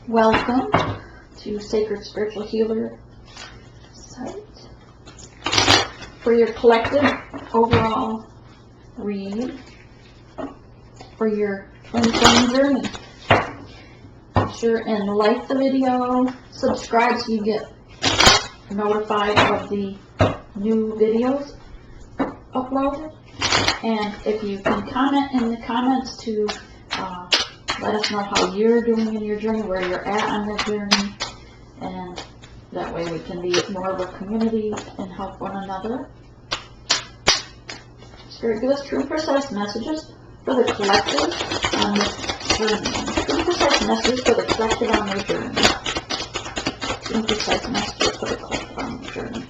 Welcome to Sacred Spiritual Healer site for your collective overall read for your twin flame journey. Be sure and like the video, subscribe so you get notified of the new videos uploaded, and if you can comment in the comments to let us know how you're doing in your journey, where you're at on the journey, and that way we can be more of a community and help one another. Spirit, give us true and precise messages for the collective on this journey. True and precise messages for the collective on their journey. True and precise messages for the collective on their journey.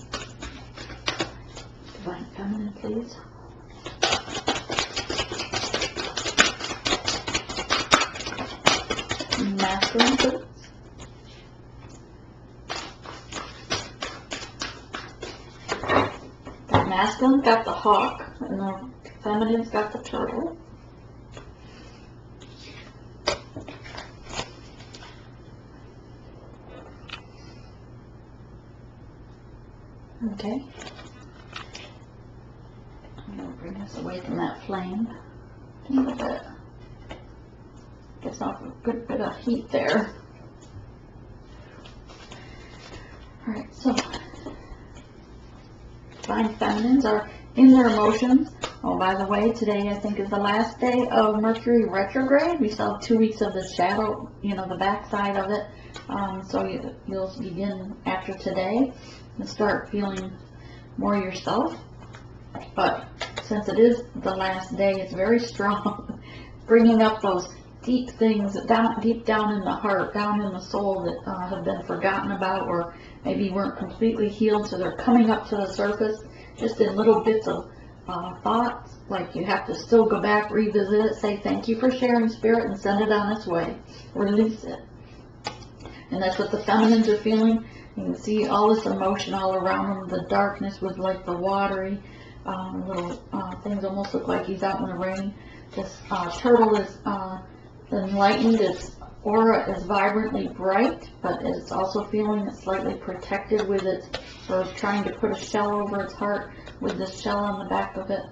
Divine Feminine, please. Masculine, please. The masculine's got the hawk, and the feminine's got the turtle. Okay. I'm going to bring us away from that flame a little bit. Gets off a good bit of heat there. Alright, so Divine Feminines are in their emotions. Oh, by the way, today I think is the last day of Mercury retrograde. We still have 2 weeks of the shadow, the backside of it. So you'll begin after today and start feeling more yourself. But since it is the last day, it's very strong, bringing up those deep things deep down in the heart, down in the soul that have been forgotten about, or maybe weren't completely healed, so they're coming up to the surface just in little bits of thoughts. Like you have to still go back, revisit it, say thank you for sharing, Spirit, and send it on its way. Release it. And that's what the feminines are feeling. You can see all this emotion all around them. The darkness with like the watery little things, almost look like he's out in the rain. This turtle is enlightened. Its aura is vibrantly bright, but it's also feeling slightly protected with its, or trying to put a shell over its heart with this shell on the back of it.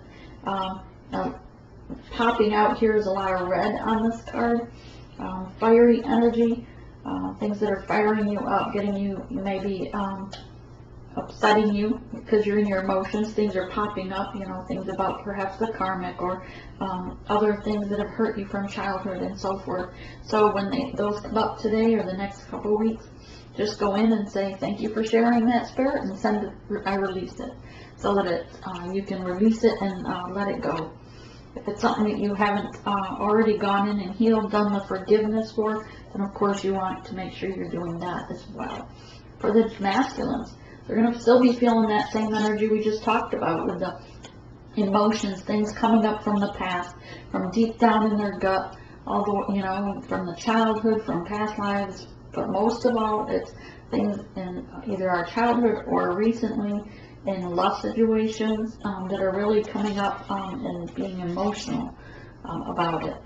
Popping out here is a lot of red on this card. Fiery energy, things that are firing you up, getting you, maybe upsetting you because you're in your emotions. Things are popping up, things about perhaps the karmic or other things that have hurt you from childhood and so forth. So when those come up today or the next couple of weeks, just go in and say thank you for sharing that, Spirit, and send it. I release it, so that you can release it and let it go. If it's something that you haven't already gone in and healed, done the forgiveness for, then of course you want to make sure you're doing that as well. For the masculines, they're going to still be feeling that same energy we just talked about with the emotions, things coming up from the past, from deep down in their gut, all the, from the childhood, from past lives. But most of all, it's things in either our childhood or recently in love situations that are really coming up and being emotional about it.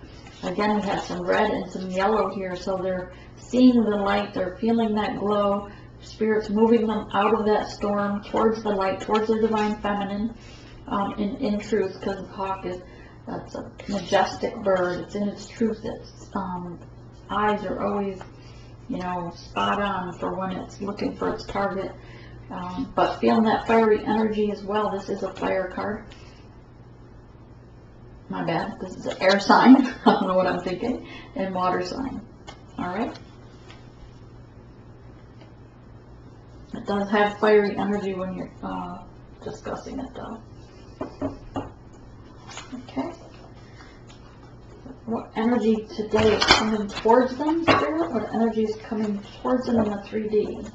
Again, we have some red and some yellow here, so they're seeing the light, they're feeling that glow. Spirit's moving them out of that storm towards the light, towards the Divine Feminine, in truth, because the hawk that's a majestic bird. It's in its truth. Its eyes are always, spot on for when it's looking for its target. But feeling that fiery energy as well. This is a fire card. My bad. This is an air sign. I don't know what I'm thinking. And water sign. Alright. It does have fiery energy when you're discussing it, though. Okay. What energy today is coming towards them, Spirit? What energy is coming towards them in the 3D?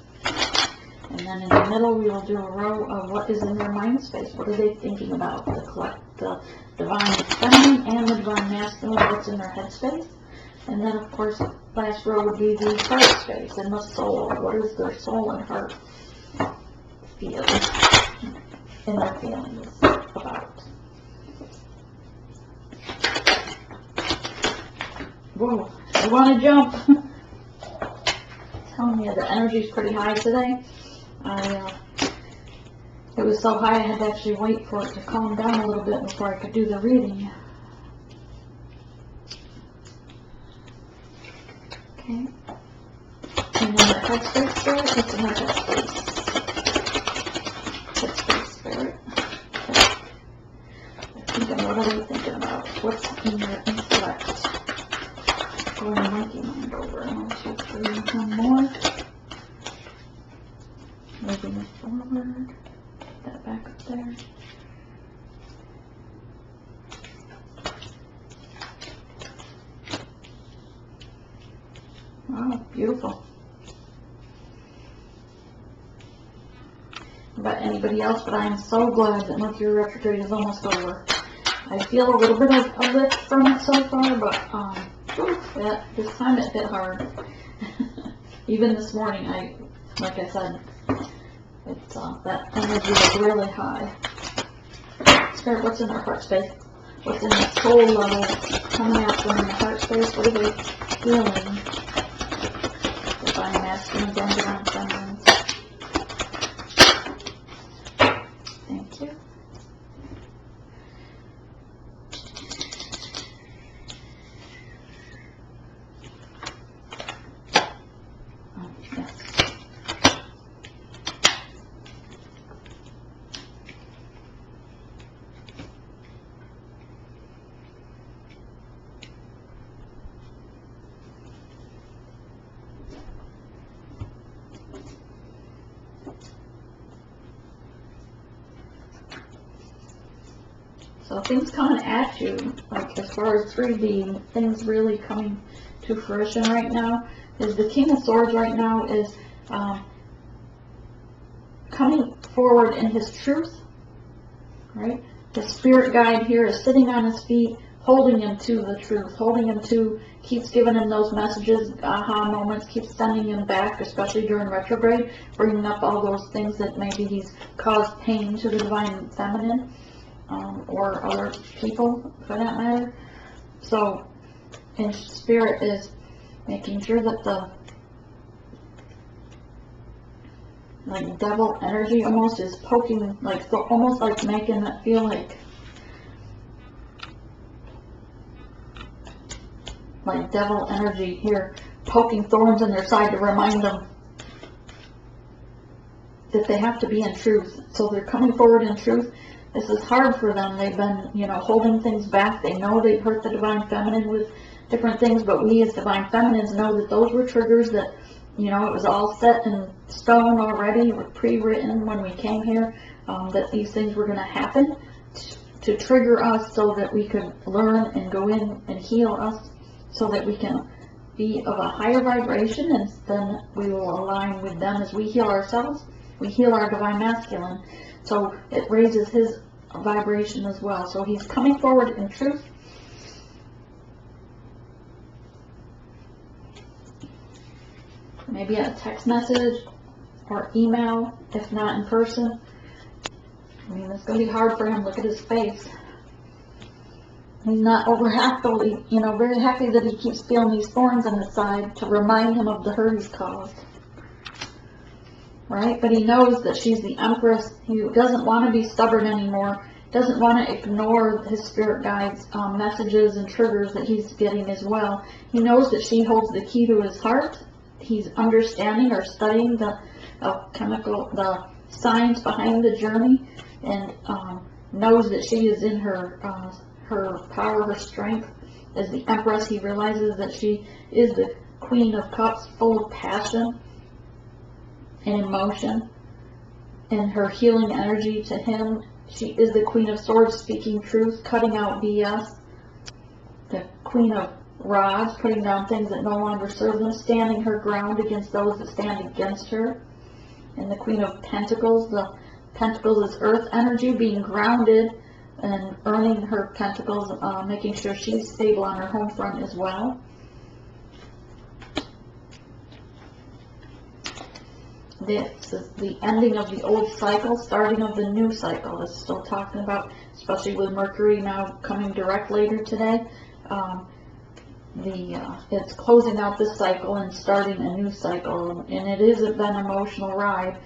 And then in the middle, we will do a row of what is in their mind space. What are they thinking about? The Divine Feminine and the Divine Masculine, what's in their head space. And then, of course, last row would be the heart space and the soul. What is their soul and heart feel in their feelings about? Whoa, I want to jump. telling you the energy's pretty high today. It was so high I had to actually wait for it to calm down a little bit before I could do the reading. Okay. And then the headspace spirit, what's in our headspace? Headspace spirit. Okay. What are we thinking about? What's in your intellect? Going monkey mind over. 1, 2, 3, one more. Moving it forward. Put that back up there. Wow, beautiful. About anybody else, but I am so glad that Mercury retrograde is almost over. I feel a little bit of a lift from it so far, but this time it hit hard. Even this morning, like I said, it's that energy is really high. Spirit, what's in our heart space? What's in that soul level coming out from the heart space? What are they feeling? Divine masculine, divine feminine. Thank you. Oh, yes. So things coming at you, like as far as 3D, things really coming to fruition right now, is the King of Swords right now is coming forward in his truth, right? The spirit guide here is sitting on his feet, holding him to the truth, holding him to, keeps giving him those messages, aha moments, keeps sending him back, especially during retrograde, bringing up all those things that maybe he's caused pain to the divine feminine. Or other people, for that matter. So, and spirit is making sure that the like devil energy almost is poking, like so almost like making it feel like devil energy here, poking thorns in their side to remind them that they have to be in truth. So they're coming forward in truth. This is hard for them. They've been, holding things back. They know they've hurt the divine feminine with different things, but we as divine feminines know that those were triggers that, it was all set in stone already, pre-written when we came here, that these things were going to happen to trigger us so that we could learn and go in and heal us so that we can be of a higher vibration, and then we will align with them as we heal ourselves. We heal our divine masculine. So it raises his vibration as well. So he's coming forward in truth. Maybe a text message or email, if not in person. I mean, it's going to be hard for him. Look at his face. He's not over happily, very happy that he keeps feeling these thorns on his side to remind him of the hurt he's caused. Right? But he knows that she's the Empress. He doesn't want to be stubborn anymore. Doesn't want to ignore his spirit guides' messages and triggers that he's getting as well. He knows that she holds the key to his heart. He's understanding or studying the science behind the journey, and knows that she is in her power, her strength. As the Empress, he realizes that she is the Queen of Cups, full of passion and emotion, and her healing energy to him. She is the Queen of Swords, speaking truth, cutting out BS. The Queen of Rods, putting down things that no longer serve them, standing her ground against those that stand against her. And the Queen of Pentacles, the Pentacles is earth energy, being grounded and earning her pentacles, making sure she's stable on her home front as well. This is the ending of the old cycle, starting of the new cycle. This is still talking about, especially with Mercury now coming direct later today. it's closing out this cycle and starting a new cycle, and it isn't been an emotional ride.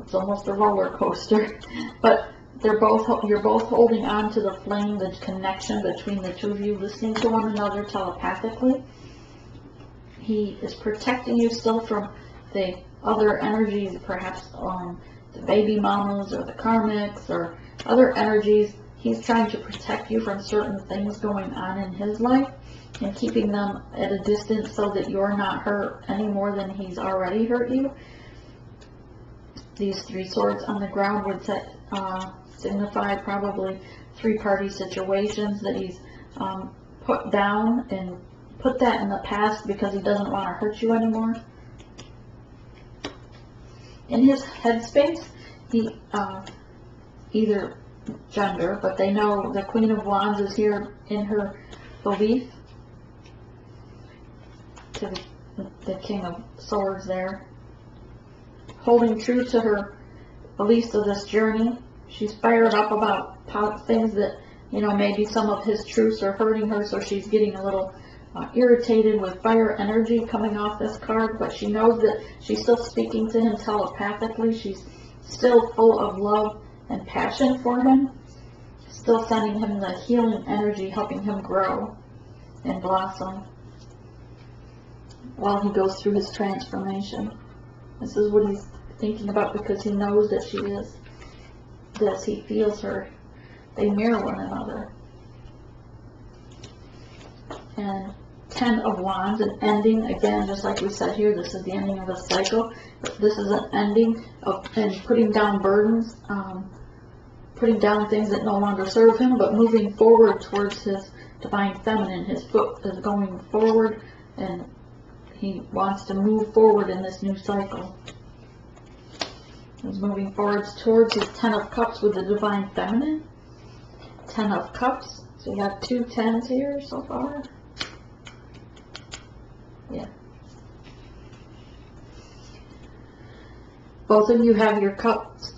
It's almost a roller coaster, but you're both holding on to the flame, the connection between the two of you, listening to one another telepathically. He is protecting you still from the other energies, perhaps the baby mamas or the karmics or other energies. He's trying to protect you from certain things going on in his life and keeping them at a distance so that you're not hurt any more than he's already hurt you. These 3 swords on the ground would signify probably 3-party situations that he's put down and put that in the past because he doesn't want to hurt you anymore. In his headspace, he either gender, but they know the Queen of Wands is here in her belief to the King of Swords there, holding true to her beliefs of this journey. She's fired up about things that, maybe some of his truths are hurting her, so she's getting a little irritated with fire energy coming off this card, but she knows that she's still speaking to him telepathically. She's still full of love and passion for him, still sending him the healing energy, helping him grow and blossom while he goes through his transformation. This is what he's thinking about because he knows that she is this. He feels her. They mirror one another. And 10 of Wands, an ending, again, just like we said here, this is the ending of a cycle. This is an ending of and putting down burdens, putting down things that no longer serve him, but moving forward towards his divine feminine. His foot is going forward, and he wants to move forward in this new cycle. He's moving forward towards his 10 of Cups with the divine feminine. 10 of Cups. So you have 2 10s here so far. Yeah. Both of you have your cups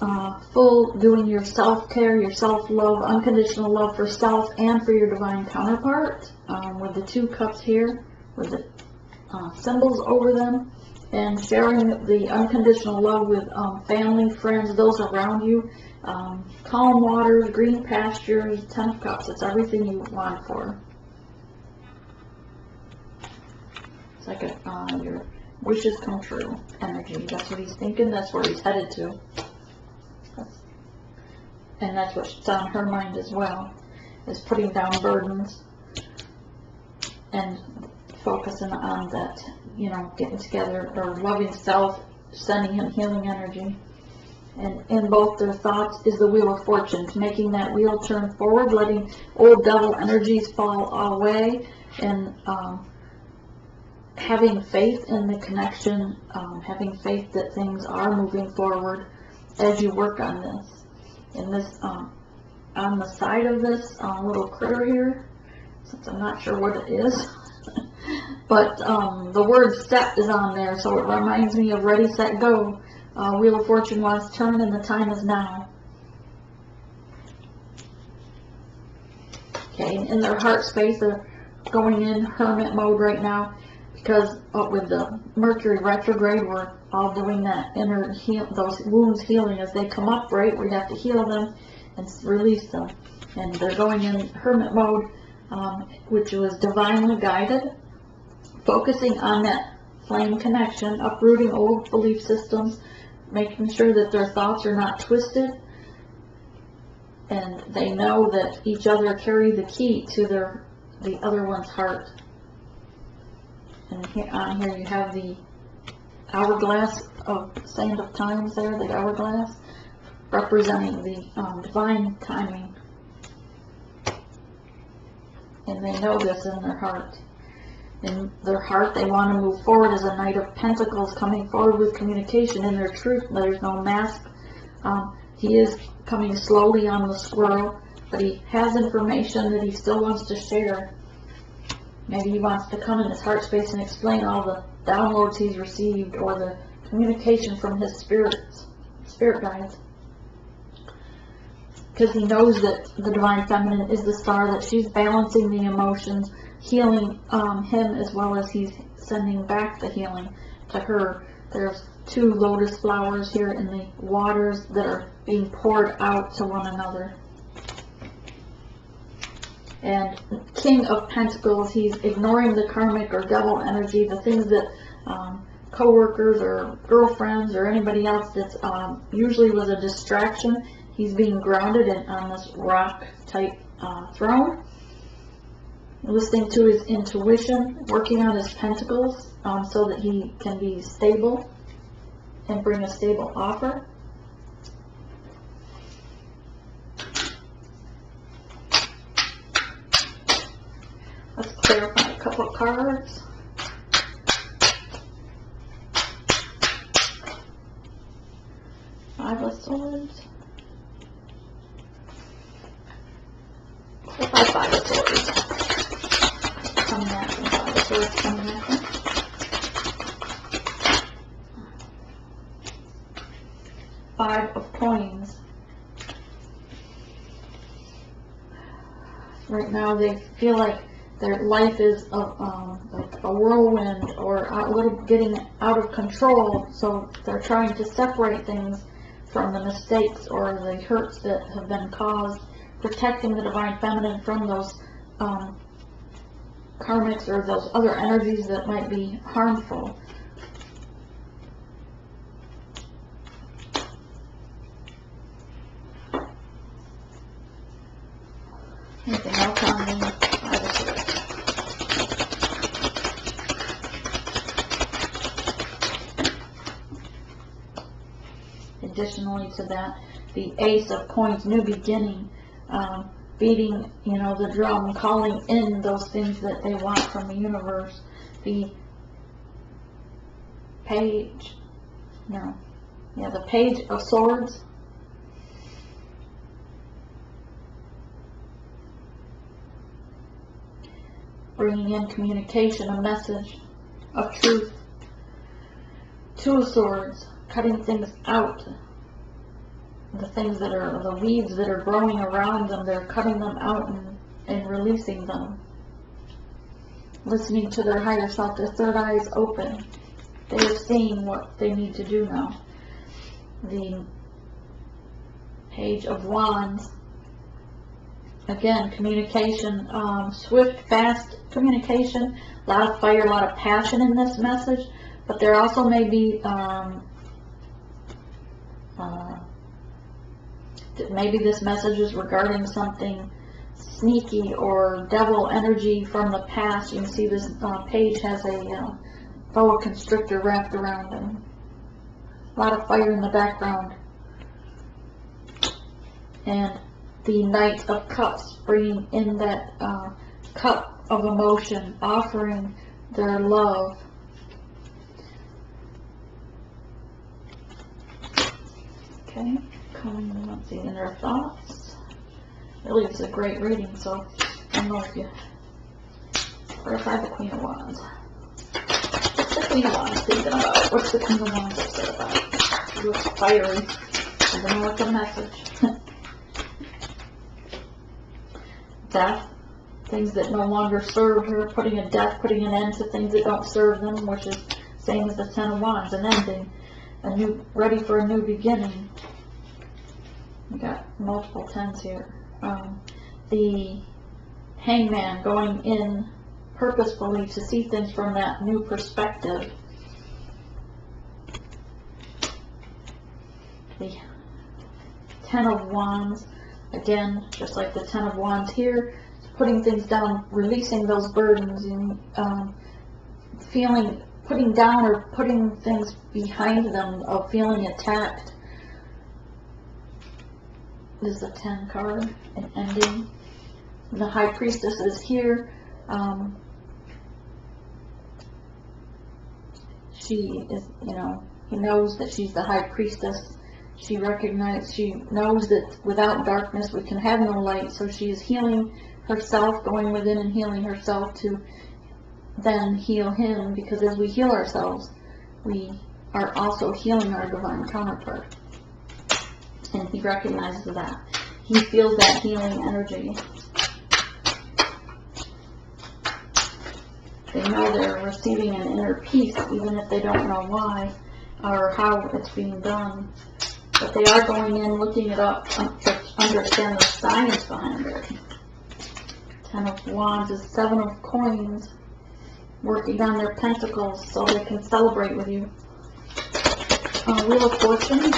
full, doing your self-care, your self-love, unconditional love for self and for your divine counterpart. With the 2 cups here, with the symbols over them, and sharing the unconditional love with family, friends, those around you. Calm waters, green pastures, 10 of Cups. It's everything you want for. It's like your wishes come true energy. That's what he's thinking. That's where he's headed to. And that's what's on her mind as well, is putting down burdens and focusing on that, getting together or loving self, sending him healing energy. And in both their thoughts is the Wheel of Fortune, making that wheel turn forward, letting old devil energies fall away, and having faith in the connection, having faith that things are moving forward as you work on this. And this, on the side of this little critter here, since I'm not sure what it is, but the word set is on there, so it reminds me of Ready, Set, Go. Wheel of Fortune was turned and the time is now. Okay, in their heart space, they're going in hermit mode right now because with the Mercury retrograde, we're all doing that inner those wounds healing as they come up, right? We have to heal them and release them. And they're going in hermit mode, which was divinely guided, focusing on that flame connection, uprooting old belief systems, making sure that their thoughts are not twisted, and they know that each other carry the key to the other one's heart. And here, on here you have the hourglass of Sand of Times there, the hourglass, representing the divine timing. And they know this in their heart. In their heart, they want to move forward as a Knight of Pentacles, coming forward with communication in their truth. There's no mask. He is coming slowly on the squirrel, but he has information that he still wants to share. Maybe he wants to come in his heart space and explain all the downloads he's received or the communication from his spirit guides. Because he knows that the divine feminine is the star, that she's balancing the emotions, healing him, as well as he's sending back the healing to her. There's 2 lotus flowers here in the waters that are being poured out to one another. And King of Pentacles, he's ignoring the karmic or devil energy, the things that co-workers or girlfriends or anybody else that's usually was a distraction. He's being grounded on this rock type throne, listening to his intuition, working on his pentacles so that he can be stable and bring a stable offer. Let's clarify a couple of cards. Five of Swords. Five of Swords. Coming at me. Five of Swords coming at me. Five of Coins. Right now they feel like their life is like a whirlwind or a little getting out of control, so they're trying to separate things from the mistakes or the hurts that have been caused, protecting the divine feminine from those karmics or those other energies that might be harmful. Anything else on the Five of Swords? Additionally to that, the Ace of Coins, new beginning, beating, the drum, calling in those things that they want from the universe. The Page of Swords. Bringing in communication, a message of truth. Two of Swords, cutting things out. The things that are, the weeds that are growing around them, they're cutting them out and releasing them. Listening to their higher self, their third eye is open. They're seeing what they need to do now. The Page of Wands. Again, communication, swift, fast communication, a lot of fire, a lot of passion in this message, but there also may be, maybe this message is regarding something sneaky or devil energy from the past. You can see this page has a boa constrictor wrapped around him. A lot of fire in the background. And the Knight of Cups, bringing in that cup of emotion, offering their love. Okay, let's see, in their thoughts. Really, it's a great reading, so I don't know if you clarify the Queen of Wands. What's the Queen of Wands thinking about? What's the Queen of Wands upset about? She looks fiery. I don't know what the message. Death, things that no longer serve her, putting an end to things that don't serve them, which is same as the Ten of Wands, an ending, ready for a new beginning. We got multiple tens here. The Hangman, going in purposefully to see things from that new perspective. The Ten of Wands. Again, just like the Ten of Wands here, putting things down, releasing those burdens, and putting down or putting things behind them of feeling attacked. This is a 10 card, an ending. The High Priestess is here. She is, he knows that she's the High Priestess. She knows that without darkness we can have no light, so she is healing herself, going within and healing herself to then heal him, because as we heal ourselves, we are also healing our divine counterpart. And he recognizes that. He feels that healing energy. They know they're receiving an inner peace, even if they don't know why or how it's being done. But they are going in, looking it up to understand the science behind it. 10 of Wands is 7 of Coins, working on their pentacles so they can celebrate with you. Wheel of Fortune.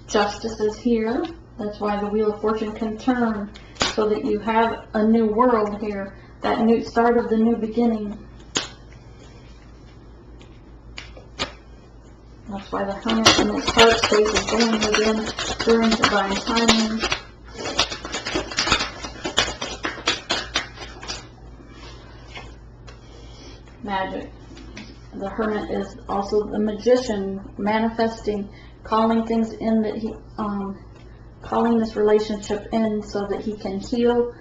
Justice is here. That's why the Wheel of Fortune can turn, so that you have a new world here, that new start of the new beginning. That's why the Hermit in his heart space is going within during divine timing. Magic. The Hermit is also the magician, manifesting, calling things in that he, calling this relationship in so that he can heal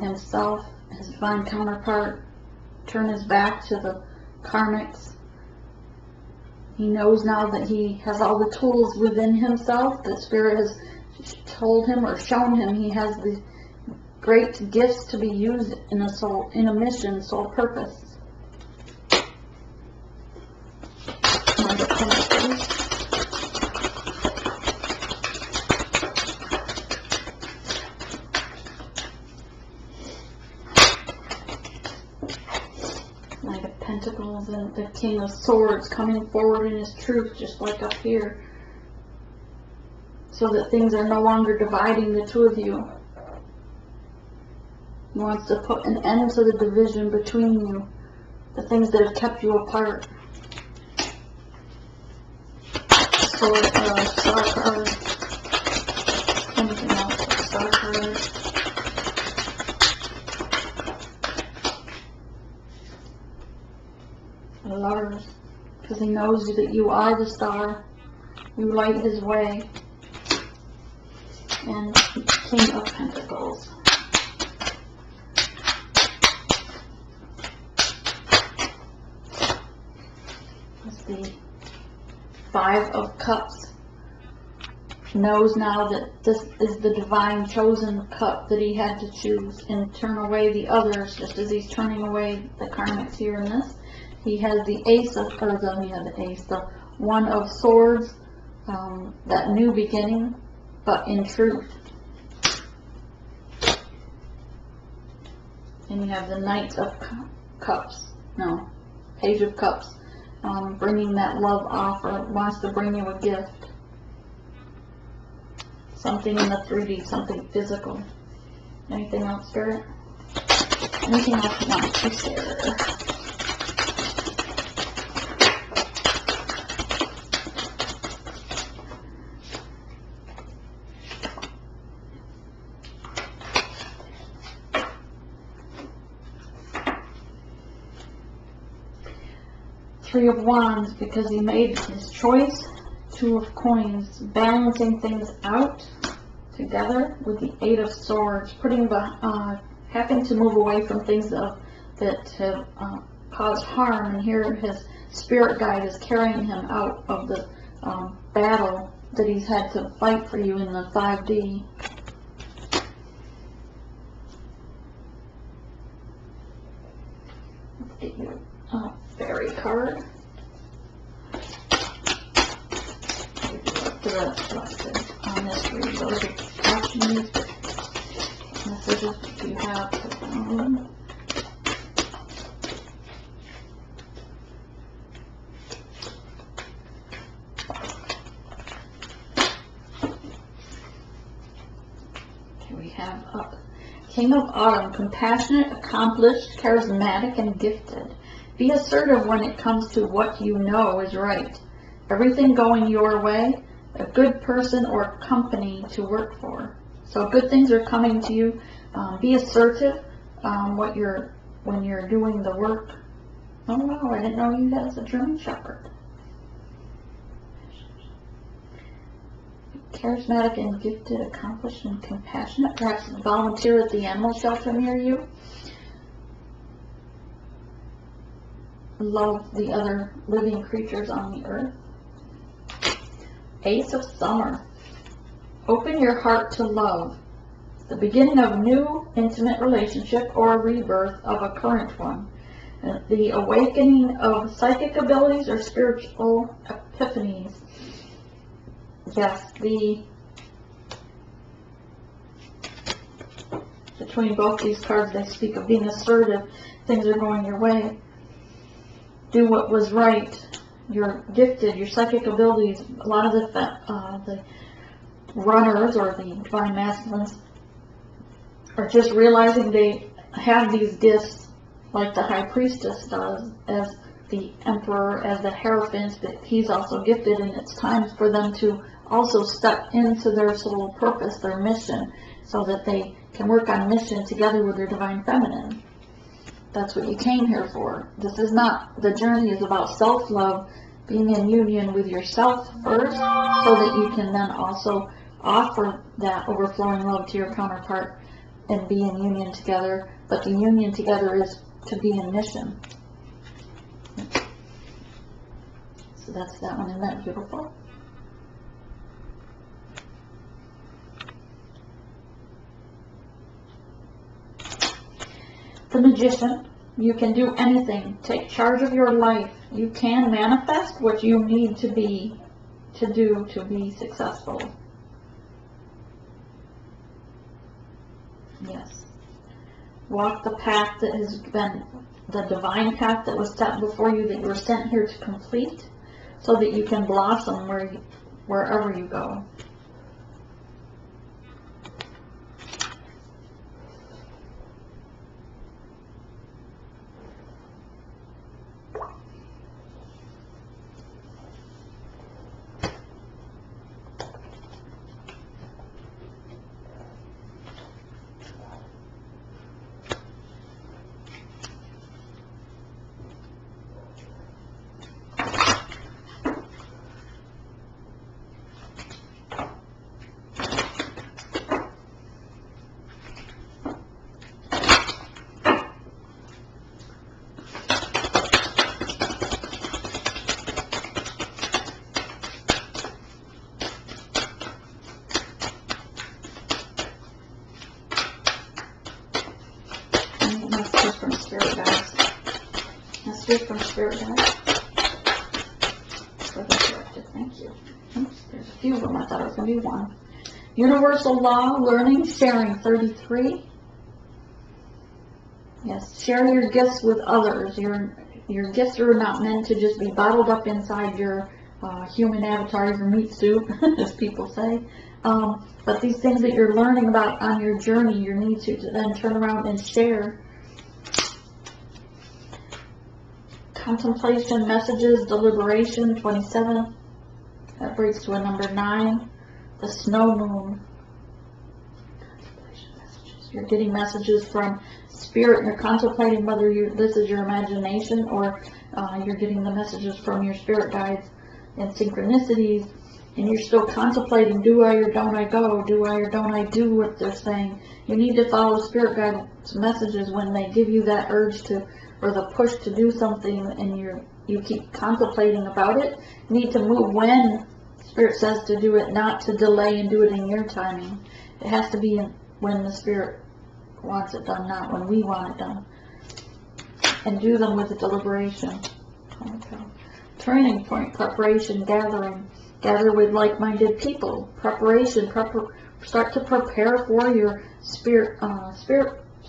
himself, his divine counterpart, turn his back to the karmics. He knows now that he has all the tools within himself. The Spirit has told him or shown him he has the great gifts to be used in a mission, soul purpose. Knight of Pentacles and the King of Swords coming forward in his truth, just like up here, so that things are no longer dividing the two of you. He wants to put an end to the division between you, the things that have kept you apart. Star card. Anything else? Star card. Lovers, because he knows that you are the star. You light his way. And King of Pentacles. That's the 5 of Cups. Knows now that this is the divine chosen cup that he had to choose and turn away the others, just as he's turning away the karmics here in this. He has the Ace of, the 1 of Swords, that new beginning, but in truth. And you have the Knight of Cups, Page of Cups, bringing that love offer, wants to bring you a gift. Something in the 3D, something physical. Anything else, Spirit? Anything else you want to share? Three of Wands, because he made his choice. 2 of Coins, balancing things out together with the 8 of Swords, having to move away from things that have caused harm. And here his spirit guide is carrying him out of the battle that he's had to fight for you in the 5D. Let's get you a fairy card. On this read, those are actions, messages that you have to phone. Here we have up King of Autumn, compassionate, accomplished, charismatic, and gifted. Be assertive when it comes to what you know is right. Everything going your way. A good person or company to work for. So good things are coming to you. Be assertive when you're doing the work. Oh wow, I didn't know you had a German Shepherd. Charismatic and gifted, accomplished and compassionate. Perhaps volunteer at the animal shelter near you. love the other living creatures on the earth. Ace of Summer. Open your heart to love. The beginning of a new intimate relationship or a rebirth of a current one. The awakening of psychic abilities or spiritual epiphanies. Yes, between both these cards, they speak of being assertive. Things are going your way. Do what was right. You're gifted. Your psychic abilities. A lot of the runners or the divine masculines are just realizing they have these gifts, like the high priestess does, as the emperor, as the hierophant, that he's also gifted, and it's time for them to also step into their soul purpose, their mission, so that they can work on mission together with their divine feminine. That's what you came here for. This is not, the journey is about self-love, being in union with yourself first, so that you can then also offer that overflowing love to your counterpart and be in union together. But the union together is to be in mission. So that's that one. Isn't that beautiful? The Magician. You can do anything. Take charge of your life. You can manifest what you need to be successful. Yes. Walk the path that has been the divine path that was set before you, that you were sent here to complete, so that you can blossom wherever you go. Messages from Spirit Guides. Messages from Spirit Guides. For the collective. Thank you. Oops, there's a few of them. I thought it was going to be one. Universal Law, Learning, Sharing, 33. Yes, share your gifts with others. Your gifts are not meant to just be bottled up inside your human avatar, your meat suit, as people say. But these things that you're learning about on your journey, you need to then turn around and share. Contemplation, Messages, Deliberation, 27. That breaks to a number 9. The Snow Moon. Contemplation messages. You're getting messages from Spirit. You're contemplating whether this is your imagination or you're getting the messages from your Spirit Guides and synchronicities. And you're still contemplating, do I or don't I go? Do I or don't I do what they're saying? You need to follow Spirit Guides' messages when they give you that urge to, or the push to do something, and you keep contemplating about it. You need to move when Spirit says to do it, not to delay and do it in your timing. It has to be when the Spirit wants it done, not when we want it done. And do them with a deliberation. Okay. Turning point, preparation, gathering. Gather with like-minded people. Preparation. Start to prepare for your spirit,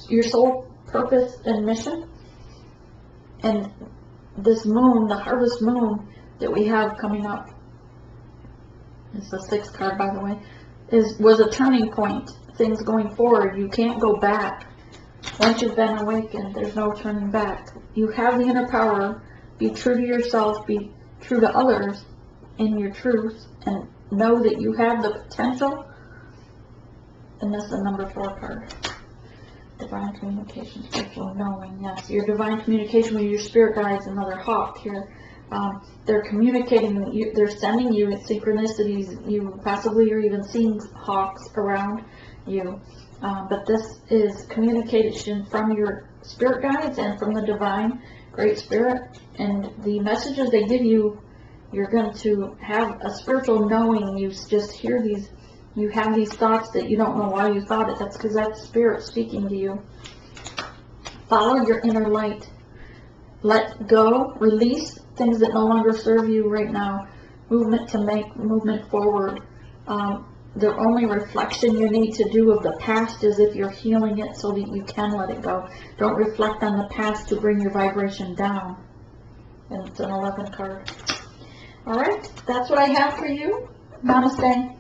your soul purpose and mission. And this moon, the harvest moon that we have coming up, it's the 6th card, by the way, was a turning point. Things going forward. You can't go back. Once you've been awakened, there's no turning back. You have the inner power. Be true to yourself. Be true to others in your truth, and know that you have the potential. And this is the number 4 card. Divine communication, spiritual knowing. Yes, your divine communication with your Spirit Guides, another hawk here. They're communicating, they're sending you synchronicities. You possibly are even seeing hawks around you. But this is communication from your Spirit Guides and from the divine. Great Spirit. And the messages they give you, you're going to have a spiritual knowing. You just hear these, you have these thoughts that you don't know why you thought it. That's because that's Spirit speaking to you. Follow your inner light. Let go, release things that no longer serve you right now. Movement to make movement forward. The only reflection you need to do of the past is if you're healing it so that you can let it go. Don't reflect on the past to bring your vibration down. And it's an 11 card. Alright, that's what I have for you. Namaste.